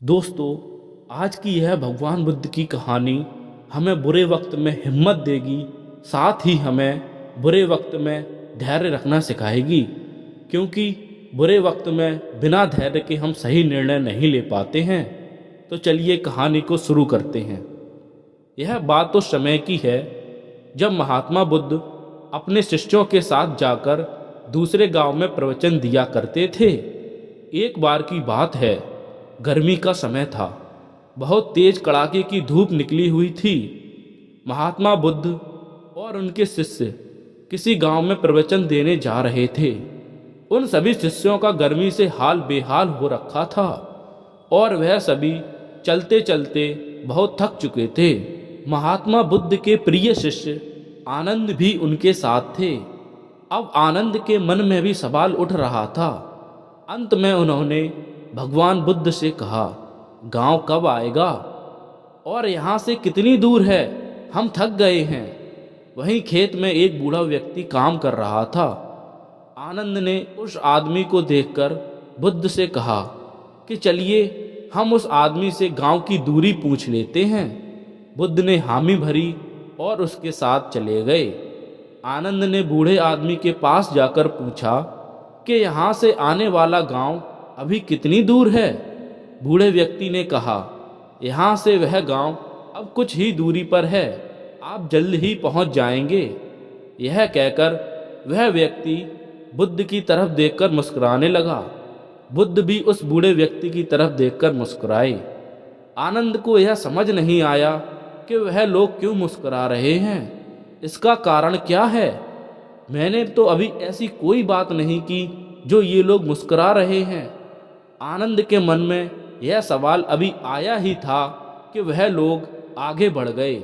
दोस्तों, आज की यह भगवान बुद्ध की कहानी हमें बुरे वक्त में हिम्मत देगी, साथ ही हमें बुरे वक्त में धैर्य रखना सिखाएगी। क्योंकि बुरे वक्त में बिना धैर्य के हम सही निर्णय नहीं ले पाते हैं। तो चलिए कहानी को शुरू करते हैं। यह बात उस समय की है जब महात्मा बुद्ध अपने शिष्यों के साथ जाकर दूसरे गांव में प्रवचन दिया करते थे। एक बार की बात है, गर्मी का समय था। बहुत तेज कड़ाके की धूप निकली हुई थी। महात्मा बुद्ध और उनके शिष्य किसी गांव में प्रवचन देने जा रहे थे। उन सभी शिष्यों का गर्मी से हाल बेहाल हो रखा था और वह सभी चलते चलते बहुत थक चुके थे। महात्मा बुद्ध के प्रिय शिष्य आनंद भी उनके साथ थे। अब आनंद के मन में भी सवाल उठ रहा था। अंत में उन्होंने भगवान बुद्ध से कहा, गांव कब आएगा और यहाँ से कितनी दूर है? हम थक गए हैं। वहीं खेत में एक बूढ़ा व्यक्ति काम कर रहा था। आनंद ने उस आदमी को देखकर बुद्ध से कहा कि चलिए हम उस आदमी से गांव की दूरी पूछ लेते हैं। बुद्ध ने हामी भरी और उसके साथ चले गए। आनंद ने बूढ़े आदमी के पास जाकर पूछा कि यहाँ से आने वाला गांव अभी कितनी दूर है? बूढ़े व्यक्ति ने कहा, यहाँ से वह गांव अब कुछ ही दूरी पर है, आप जल्द ही पहुँच जाएंगे। यह कहकर वह व्यक्ति बुद्ध की तरफ देखकर मुस्कुराने लगा। बुद्ध भी उस बूढ़े व्यक्ति की तरफ देखकर मुस्कुराए। आनंद को यह समझ नहीं आया कि वह लोग क्यों मुस्कुरा रहे हैं। इसका कारण क्या है? मैंने तो अभी ऐसी कोई बात नहीं की जो ये लोग मुस्कुरा रहे हैं। आनंद के मन में यह सवाल अभी आया ही था कि वह लोग आगे बढ़ गए।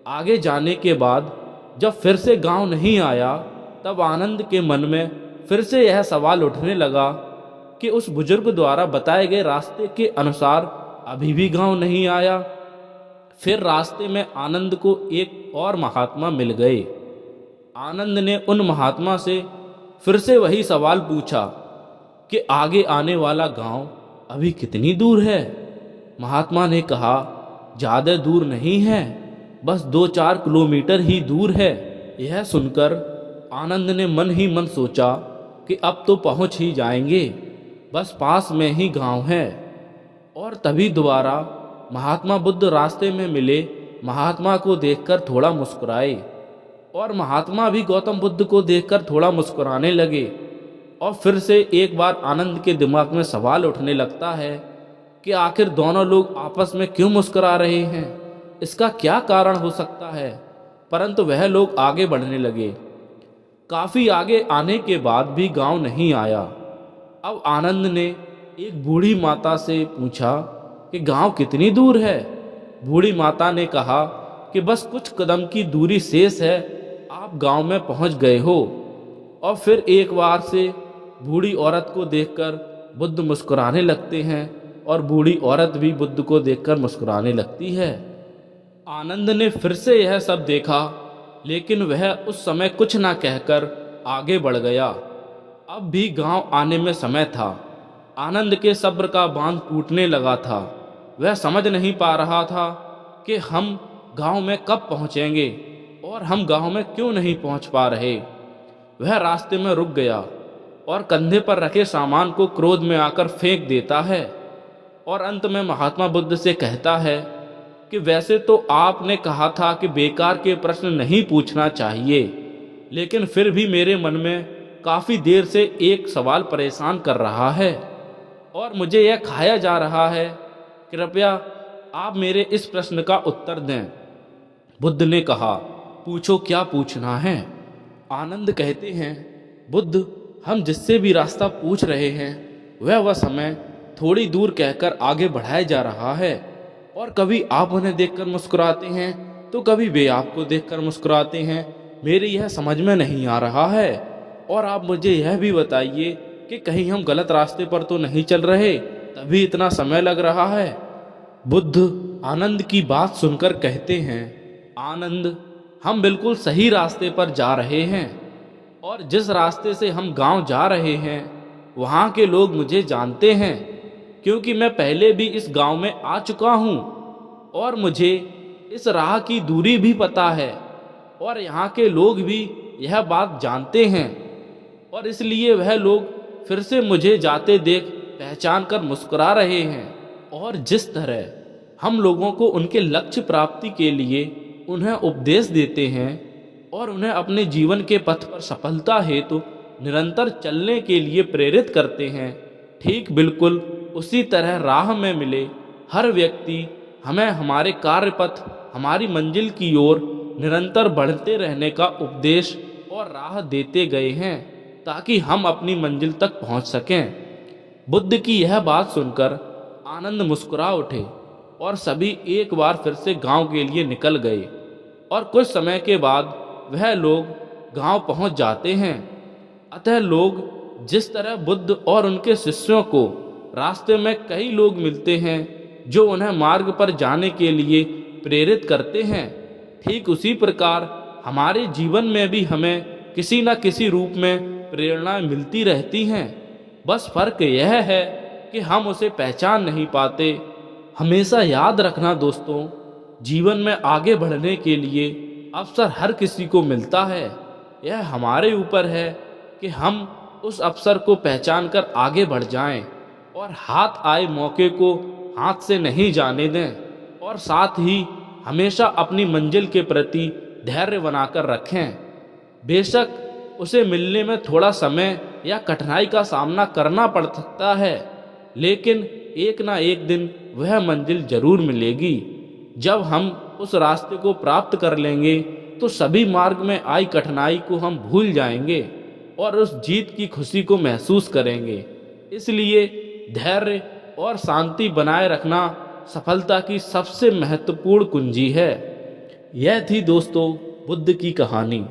आगे जाने के बाद जब फिर से गांव नहीं आया, तब आनंद के मन में फिर से यह सवाल उठने लगा कि उस बुजुर्ग द्वारा बताए गए रास्ते के अनुसार अभी भी गांव नहीं आया। फिर रास्ते में आनंद को एक और महात्मा मिल गए। आनंद ने उन महात्मा से फिर से वही सवाल पूछा कि आगे आने वाला गांव अभी कितनी दूर है? महात्मा ने कहा, ज़्यादा दूर नहीं है, बस 2-4 किलोमीटर ही दूर है। यह सुनकर आनंद ने मन ही मन सोचा कि अब तो पहुंच ही जाएंगे, बस पास में ही गांव है। और तभी दोबारा महात्मा बुद्ध रास्ते में मिले। महात्मा को देखकर थोड़ा मुस्कुराए और महात्मा भी गौतम बुद्ध को देखकर थोड़ा मुस्कुराने लगे। और फिर से एक बार आनंद के दिमाग में सवाल उठने लगता है कि आखिर दोनों लोग आपस में क्यों मुस्कुरा रहे हैं, इसका क्या कारण हो सकता है। परंतु वह लोग आगे बढ़ने लगे। काफ़ी आगे आने के बाद भी गांव नहीं आया। अब आनंद ने एक बूढ़ी माता से पूछा कि गांव कितनी दूर है? बूढ़ी माता ने कहा कि बस कुछ कदम की दूरी शेष है, आप गांव में पहुंच गए हो। और फिर एक बार से बूढ़ी औरत को देखकर बुद्ध मुस्कुराने लगते हैं और बूढ़ी औरत भी बुद्ध को देखकर मुस्कुराने लगती है। आनंद ने फिर से यह सब देखा, लेकिन वह उस समय कुछ ना कहकर आगे बढ़ गया। अब भी गांव आने में समय था। आनंद के सब्र का बांध टूटने लगा था। वह समझ नहीं पा रहा था कि हम गांव में कब पहुंचेंगे और हम गांव में क्यों नहीं पहुंच पा रहे। वह रास्ते में रुक गया और कंधे पर रखे सामान को क्रोध में आकर फेंक देता है और अंत में महात्मा बुद्ध से कहता है कि वैसे तो आपने कहा था कि बेकार के प्रश्न नहीं पूछना चाहिए, लेकिन फिर भी मेरे मन में काफ़ी देर से एक सवाल परेशान कर रहा है और मुझे यह खाया जा रहा है। कृपया आप मेरे इस प्रश्न का उत्तर दें। बुद्ध ने कहा, पूछो क्या पूछना है। आनंद कहते हैं, बुद्ध, हम जिससे भी रास्ता पूछ रहे हैं वह समय थोड़ी दूर कहकर आगे बढ़ाया जा रहा है और कभी आप उन्हें देखकर मुस्कुराते हैं तो कभी वे आपको देखकर मुस्कुराते हैं। मेरी यह समझ में नहीं आ रहा है और आप मुझे यह भी बताइए कि कहीं हम गलत रास्ते पर तो नहीं चल रहे, तभी इतना समय लग रहा है। बुद्ध आनंद की बात सुनकर कहते हैं, आनंद, हम बिल्कुल सही रास्ते पर जा रहे हैं और जिस रास्ते से हम गांव जा रहे हैं वहाँ के लोग मुझे जानते हैं। क्योंकि मैं पहले भी इस गांव में आ चुका हूँ और मुझे इस राह की दूरी भी पता है और यहाँ के लोग भी यह बात जानते हैं और इसलिए वह लोग फिर से मुझे जाते देख पहचान कर मुस्कुरा रहे हैं। और जिस तरह हम लोगों को उनके लक्ष्य प्राप्ति के लिए उन्हें उपदेश देते हैं और उन्हें अपने जीवन के पथ पर सफलता हेतु निरंतर चलने के लिए प्रेरित करते हैं, ठीक बिल्कुल उसी तरह राह में मिले हर व्यक्ति हमें हमारे कार्य पथ, हमारी मंजिल की ओर निरंतर बढ़ते रहने का उपदेश और राह देते गए हैं ताकि हम अपनी मंजिल तक पहुंच सकें। बुद्ध की यह बात सुनकर आनंद मुस्कुरा उठे और सभी एक बार फिर से गांव के लिए निकल गए और कुछ समय के बाद वह लोग गांव पहुंच जाते हैं। अतः लोग जिस तरह बुद्ध और उनके शिष्यों को रास्ते में कई लोग मिलते हैं जो उन्हें मार्ग पर जाने के लिए प्रेरित करते हैं, ठीक उसी प्रकार हमारे जीवन में भी हमें किसी न किसी रूप में प्रेरणाएं मिलती रहती हैं। बस फर्क यह है कि हम उसे पहचान नहीं पाते। हमेशा याद रखना दोस्तों, जीवन में आगे बढ़ने के लिए अवसर हर किसी को मिलता है। यह हमारे ऊपर है कि हम उस अवसर को पहचान कर आगे बढ़ जाएं और हाथ आए मौके को हाथ से नहीं जाने दें और साथ ही हमेशा अपनी मंजिल के प्रति धैर्य बनाकर रखें। बेशक उसे मिलने में थोड़ा समय या कठिनाई का सामना करना पड़ सकता है, लेकिन एक ना एक दिन वह मंजिल जरूर मिलेगी। जब हम उस रास्ते को प्राप्त कर लेंगे तो सभी मार्ग में आई कठिनाई को हम भूल जाएंगे और उस जीत की खुशी को महसूस करेंगे। इसलिए धैर्य और शांति बनाए रखना सफलता की सबसे महत्वपूर्ण कुंजी है। यह थी दोस्तों बुद्ध की कहानी।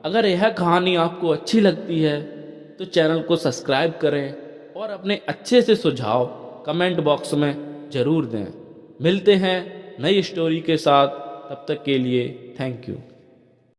अगर यह कहानी आपको अच्छी लगती है तो चैनल को सब्सक्राइब करें और अपने अच्छे से सुझाव कमेंट बॉक्स में ज़रूर दें। मिलते हैं नई स्टोरी के साथ, तब तक के लिए थैंक यू।